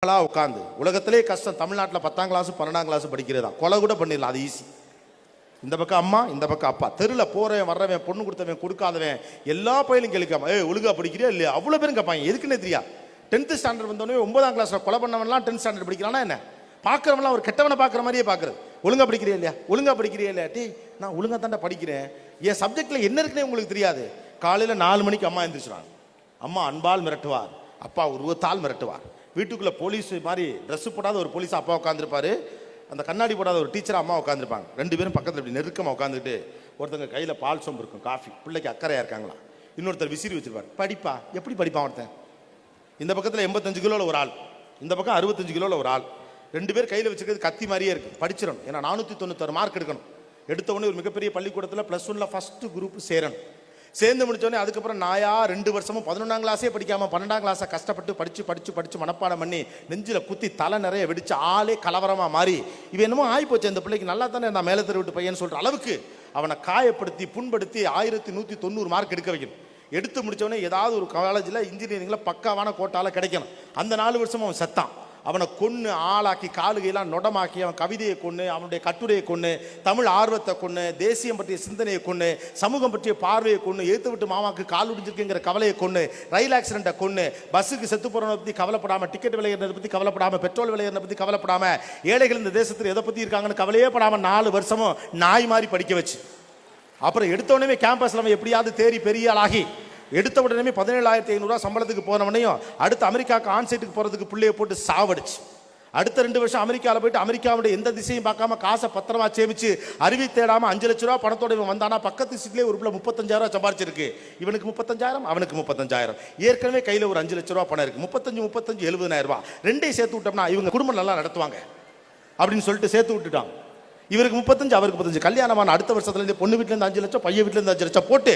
உட்காந்து உலகத்திலே கஷ்டம். தமிழ்நாட்டில் 10ஆம் கிளாஸ் 12ஆம் கிளாஸ் படிக்கிறதா, கொலை கூட பண்ணிடலாம், அது ஈஸி. இந்த பக்கம் அம்மா, இந்த பக்கம் அப்பா, தெருவில் போறவன் வர்றவன், பொண்ணு கொடுத்தவன் கொடுக்காதவன் எல்லா பயிலும் கேட்காம ஒழுங்கா படிக்கிறியா இல்லையா அவ்வளோ பேரும் கேட்பாங்க. எதுக்குன்னு தெரியா? 10th ஸ்டாண்டர்ட் வந்தோடனே 9ஆம் கிளாஸ்ல கொலை பண்ணவன்லாம் 10th ஸ்டாண்டர்ட் படிக்கிறானா என்ன? பார்க்குறவன்லாம் ஒரு கெட்டவனை பார்க்குற மாதிரியே பார்க்குறது. ஒழுங்கா படிக்கிறியா இல்லையா, ஒழுங்கா படிக்கிறியா இல்லையா? டீ நான் ஒழுங்கா தாண்டா படிக்கிறேன், என் சப்ஜெக்ட்ல என்ன இருக்குன்னே உங்களுக்கு தெரியாது. காலையில் 4 மணிக்கு அம்மா எழுந்திரிச்சுறாங்க. அம்மா அன்பால் மிரட்டுவார், அப்பா உருவத்தால் மிரட்டுவார். வீட்டுக்குள்ள போலீஸ் மாதிரி ட்ரெஸ் போடாத ஒரு போலீஸ் அப்பா உட்காந்துருப்பாரு, அந்த கண்ணாடி போடாத ஒரு டீச்சர் அம்மா உட்காந்துருப்பாங்க. 2 பேரும் பக்கத்தில் இப்படி நெருக்கமாக உட்காந்துட்டு, ஒருத்தங்க கையில் பால் சொம்பு இருக்கும், காஃபி, பிள்ளைக்கு அக்கறையாக இருக்காங்களா, இன்னொருத்தர் விசிறி வச்சிருப்பார். படிப்பா, எப்படி படிப்பான் ஒருத்தன்? இந்த பக்கத்தில் 85 கிலோவில் ஒரு ஆள், இந்த பக்கம் 65 கிலோவில் ஒரு ஆள். 2 பேர் கையில் வச்சுக்கிறது கத்தி மாதிரியே இருக்கு. படிச்சிடணும், ஏன்னா 496 மார்க் எடுக்கணும். எடுத்த உடனே ஒரு மிகப்பெரிய பள்ளிக்கூடத்தில் +1 ஃபர்ஸ்ட் குரூப் சேரணும். சேர்ந்து முடிச்சோடனே அதுக்கப்புறம் நாயா 2 வருஷமும் 11ஆம் கிளாஸே படிக்காம 12ஆம் கிளாஸை கஷ்டப்பட்டு படிச்சு மனப்பாடம் பண்ணி நெஞ்சில குத்தி தலை நிறைய வெடிச்சு ஆளே கலவரமா மாறி, இவன் என்னமோ ஆயிப்போச்சு, இந்த பிள்ளைக்கு நல்லா தானே நான் மேலே தெரு விட்டு பையன் சொல்ற அளவுக்கு அவனை காயப்படுத்தி புண்படுத்தி 1190 மார்க் எடுக்க வைக்கணும். எடுத்து முடிச்சவனே ஏதாவது ஒரு காலேஜில் இன்ஜினியரிங்ல பக்காவான கோட்டால கிடைக்கணும். அந்த 4 வருஷமும் அவன் செத்தான். அவனை கொன்று ஆளாக்கி காலுகையெல்லாம் நொடமாக்கி அவன் கவிதையை கொன்று, அவனுடைய கட்டுரையை கொன்று, தமிழ் ஆர்வத்தை கொன்று, தேசியம் பற்றிய சிந்தனையை கொன்று, சமூகம் பற்றிய பார்வையை கொன்று, எழுத்து விட்டு மாமாவுக்கு கால் உடிஞ்சிருக்குங்கிற கவலையை கொன்று, ரயில் ஆக்சிடென்ட்டை கொன்று, பஸ்ஸுக்கு செத்து போறதை பற்றி கவலைப்படாமல், டிக்கெட் விலையிறதை பற்றி கவலைப்படாமல், பெட்ரோல் விலையிறதை பற்றி கவலைப்படாமல், ஏழைகள் இந்த தேசத்தில் எதை பற்றி இருக்காங்கன்னு கவலையே படாமல் 4 வருஷமும் நாய் மாதிரி படிக்க வச்சு, அப்புறம் எடுத்த உடனே கேம்பஸ்ல அவன் எப்படியாவது தேறி பெரிய ஆளாகி, எடுத்த உடனே 17,500 சம்பளத்துக்கு போனவனையும் அடுத்து அமெரிக்காவுக்கு ஆன்சைட்டுக்கு போகிறதுக்கு பிள்ளையை போட்டு சாவடிச்சு, அடுத்த 2 வருஷம் அமெரிக்காவில் போயிட்டு அமெரிக்காவுடைய எந்த திசையும் பார்க்காம காசை பத்திரமா சேமிச்சு அருவி தேடாமல் 5 லட்ச ரூபா பணத்தோட இவன் வந்தானா பக்கத்து சீட்லேயே ஒரு பிள்ளை 35,000 சம்பாரிச்சிருக்கு. இவனுக்கு 35,000, அவனுக்கு 35,000. ஏற்கனவே கையில் ஒரு 5 லட்ச ரூபா பணம் இருக்கு. 35 70,000 ரூபா ரெண்டையும் சேர்த்து விட்டோம்னா இவங்க குடும்பம் நல்லா நடத்துவாங்க அப்படின்னு சொல்லிட்டு சேர்த்து விட்டுட்டாங்க. இவருக்கு 35, அவருக்கு 35. கல்யாணமான அடுத்த வருஷத்துலேருந்து பொண்ணு வீட்டிலேருந்து 5 லட்சம், பையன் வீட்டிலேருந்து 5 லட்சம் போட்டு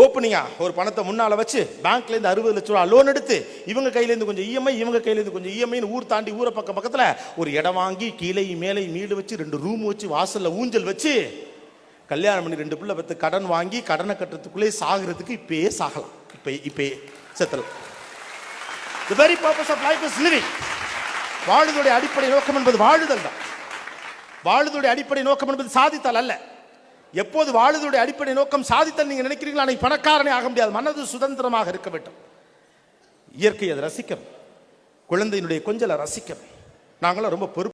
ஓப்பனிங்கா ஒரு பணத்தை முன்னால வச்சு பேங்க்லேருந்து 60 லட்ச ரூபா லோன் எடுத்து இவங்க கையிலேருந்து கொஞ்சம் இஎம்ஐ, இவங்க கையிலேருந்து கொஞ்சம் இஎம்ஐன்னு ஊர் தாண்டி ஊரை பக்கத்தில் ஒரு இடம் வாங்கி கீழே மேலே மீடு வச்சு 2 ரூம் வச்சு வாசல்ல ஊஞ்சல் வச்சு கல்யாணம் பண்ணி 2 பிள்ளை பத்து கடன் வாங்கி கடனை கட்டுறதுக்குள்ளே சாகிறதுக்கு இப்பயே சாகலாம், இப்பயே செத்தலாம். The very purpose of life is living. வாழுதோடைய அடிப்படை நோக்கம் என்பது வாழுதல் தான். வாழுதோடைய அடிப்படை நோக்கம் என்பது சாதித்தல் அல்ல. எப்போது வாழுதோடைய அடிப்படை நோக்கம் சாதித்தல் நீங்க நினைக்கிறீங்களா, அன்னைக்கு பணக்காரனே ஆக முடியாது. மனது சுதந்திரமாக இருக்க வேண்டும். இயற்கையை அதை ரசிக்கணும், குழந்தையினுடைய கொஞ்சலை ரசிக்கணும். நாங்களாம் ரொம்ப பொறுப்பு